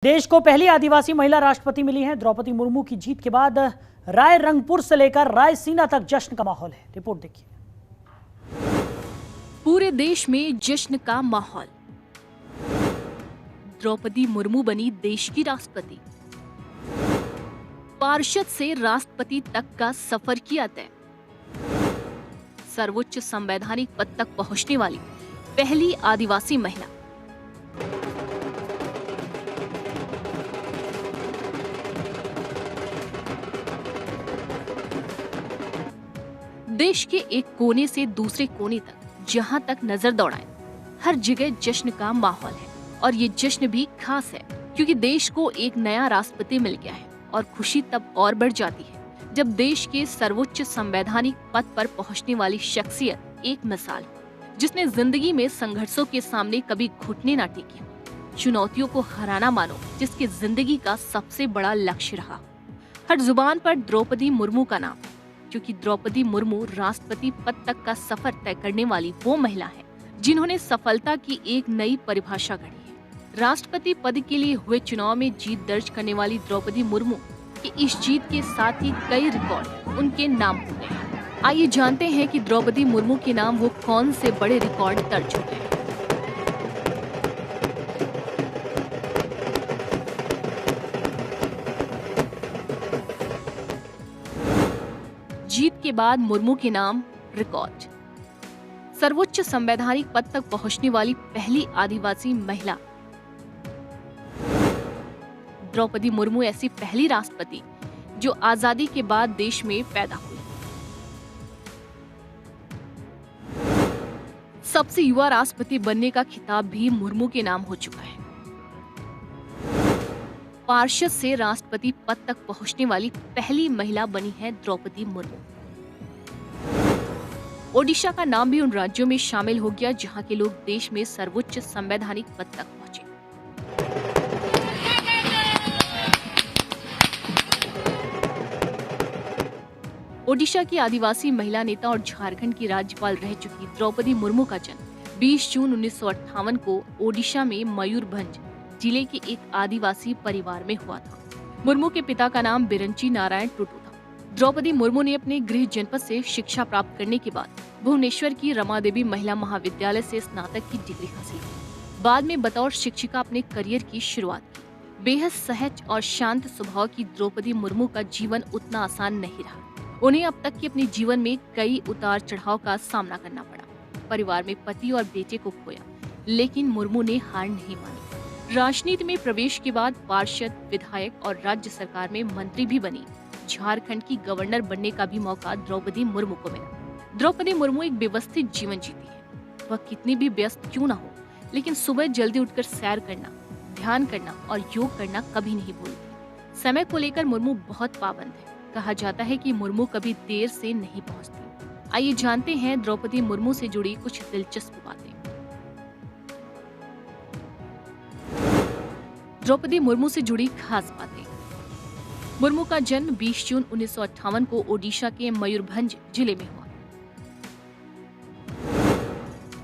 देश को पहली आदिवासी महिला राष्ट्रपति मिली है। द्रौपदी मुर्मू की जीत के बाद रायरंगपुर से लेकर रायसीना तक जश्न का माहौल है। रिपोर्ट देखिए। पूरे देश में जश्न का माहौल। द्रौपदी मुर्मू बनी देश की राष्ट्रपति। पार्षद से राष्ट्रपति तक का सफर किया तय। सर्वोच्च संवैधानिक पद तक पहुंचने वाली पहली आदिवासी महिला। देश के एक कोने से दूसरे कोने तक जहां तक नजर दौड़ाएं, हर जगह जश्न का माहौल है। और ये जश्न भी खास है क्योंकि देश को एक नया राष्ट्रपति मिल गया है। और खुशी तब और बढ़ जाती है जब देश के सर्वोच्च संवैधानिक पद पर पहुंचने वाली शख्सियत एक मिसाल हो, जिसने जिंदगी में संघर्षों के सामने कभी घुटने न टेके, चुनौतियों को हराना मानो जिसकी जिंदगी का सबसे बड़ा लक्ष्य रहा। हर जुबान पर द्रौपदी मुर्मू का नाम, क्योंकि द्रौपदी मुर्मू राष्ट्रपति पद तक का सफर तय करने वाली वो महिला है जिन्होंने सफलता की एक नई परिभाषा गढ़ी है। राष्ट्रपति पद के लिए हुए चुनाव में जीत दर्ज करने वाली द्रौपदी मुर्मू की इस जीत के साथ ही कई रिकॉर्ड उनके नाम हो गए हैं। आइए जानते हैं कि द्रौपदी मुर्मू के नाम वो कौन से बड़े रिकॉर्ड दर्ज हो गए। जीत के बाद मुर्मू के नाम रिकॉर्ड। सर्वोच्च संवैधानिक पद तक पहुंचने वाली पहली आदिवासी महिला। द्रौपदी मुर्मू ऐसी पहली राष्ट्रपति जो आजादी के बाद देश में पैदा हुई। सबसे युवा राष्ट्रपति बनने का खिताब भी मुर्मू के नाम हो चुका है। पार्षद से राष्ट्रपति पद तक पहुंचने वाली पहली महिला बनी है द्रौपदी मुर्मू। ओडिशा का नाम भी उन राज्यों में शामिल हो गया जहां के लोग देश में सर्वोच्च संवैधानिक पद तक पहुंचे। ओडिशा की आदिवासी महिला नेता और झारखंड की राज्यपाल रह चुकी द्रौपदी मुर्मू का जन्म 20 जून 1958 को ओडिशा में मयूरभंज जिले के एक आदिवासी परिवार में हुआ था। मुर्मू के पिता का नाम बिरंची नारायण टुटू था। द्रौपदी मुर्मू ने अपने गृह जनपद से शिक्षा प्राप्त करने के बाद भुवनेश्वर की रमा देवी महिला महाविद्यालय से स्नातक की डिग्री हासिल की। बाद में बतौर शिक्षिका अपने करियर की शुरुआत की। बेहद सहज और शांत स्वभाव की द्रौपदी मुर्मू का जीवन उतना आसान नहीं रहा। उन्हें अब तक के अपने जीवन में कई उतार चढ़ाव का सामना करना पड़ा। परिवार में पति और बेटे को खोया, लेकिन मुर्मू ने हार नहीं मानी। राजनीति में प्रवेश के बाद पार्षद, विधायक और राज्य सरकार में मंत्री भी बनी। झारखंड की गवर्नर बनने का भी मौका द्रौपदी मुर्मू को मिला। द्रौपदी मुर्मू एक व्यवस्थित जीवन जीती है। वह कितनी भी व्यस्त क्यों न हो, लेकिन सुबह जल्दी उठकर सैर करना, ध्यान करना और योग करना कभी नहीं भूलती। समय को लेकर मुर्मू बहुत पाबंद है। कहा जाता है कि मुर्मू कभी देर से नहीं पहुंचती। आइए जानते हैं द्रौपदी मुर्मू से जुड़ी कुछ दिलचस्प बातें। द्रौपदी मुर्मू से जुड़ी खास बातें। मुर्मू का जन्म 20 जून 1958 को ओडिशा के मयूरभंज जिले में हुआ।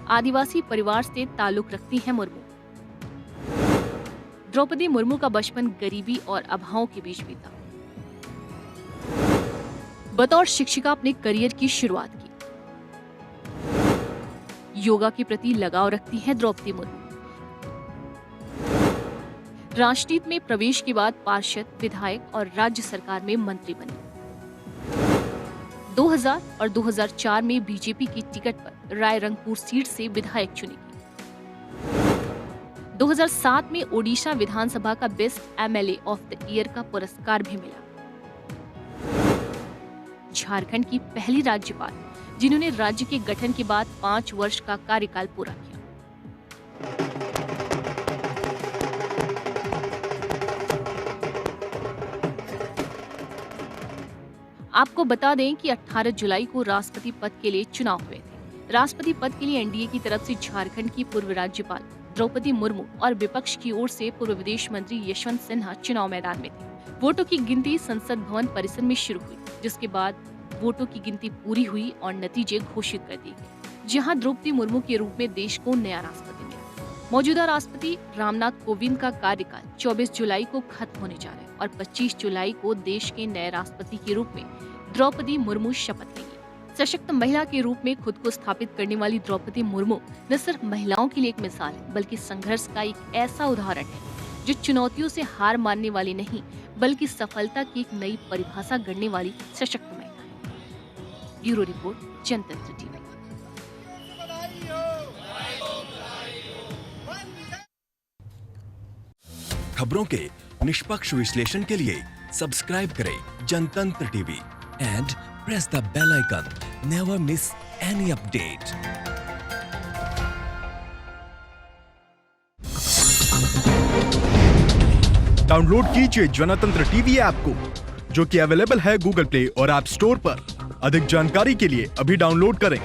आदिवासी परिवार से ताल्लुक रखती हैं मुर्मू। द्रौपदी मुर्मू का बचपन गरीबी और अभावों के बीच बीता। बतौर शिक्षिका अपने करियर की शुरुआत की। योगा के प्रति लगाव रखती हैं द्रौपदी मुर्मू। राजनीति में प्रवेश के बाद पार्षद, विधायक और राज्य सरकार में मंत्री बनी। 2000 और 2004 में बीजेपी की टिकट पर रायरंगपुर सीट से विधायक चुनी गई। 2007 में ओडिशा विधानसभा का best MLA of the year का पुरस्कार भी मिला। झारखंड की पहली राज्यपाल जिन्होंने राज्य के गठन के बाद 5 वर्ष का कार्यकाल पूरा किया। आपको बता दें कि 18 जुलाई को राष्ट्रपति पद के लिए चुनाव हुए थे। राष्ट्रपति पद के लिए एनडीए की तरफ से झारखंड की पूर्व राज्यपाल द्रौपदी मुर्मू और विपक्ष की ओर से पूर्व विदेश मंत्री यशवंत सिन्हा चुनाव मैदान में थे। वोटों की गिनती संसद भवन परिसर में शुरू हुई, जिसके बाद वोटों की गिनती पूरी हुई और नतीजे घोषित कर दिए गए, जहां द्रौपदी मुर्मू के रूप में देश को नया राष्ट्रपति मिला। मौजूदा राष्ट्रपति रामनाथ कोविंद का कार्यकाल 24 जुलाई को खत्म होने जा रहा है और 25 जुलाई को देश के नए राष्ट्रपति के रूप में द्रौपदी मुर्मू शपथ लेंगी। सशक्त महिला के रूप में खुद को स्थापित करने वाली द्रौपदी मुर्मू न सिर्फ महिलाओं के लिए एक मिसाल है, बल्कि संघर्ष का एक ऐसा उदाहरण है जो चुनौतियों से हार मानने वाली नहीं, बल्कि सफलता की एक नई परिभाषा गढ़ने वाली सशक्त महिला है। Bureau report, Jantantra TV. खबरों के निष्पक्ष विश्लेषण के लिए सब्सक्राइब करें Jantantra TV and press the bell icon. Never miss any update. Download कीजिए जनतंत्र टीवी ऐप को, जो कि अवेलेबल है गूगल प्ले और ऐप स्टोर पर। अधिक जानकारी के लिए अभी डाउनलोड करें।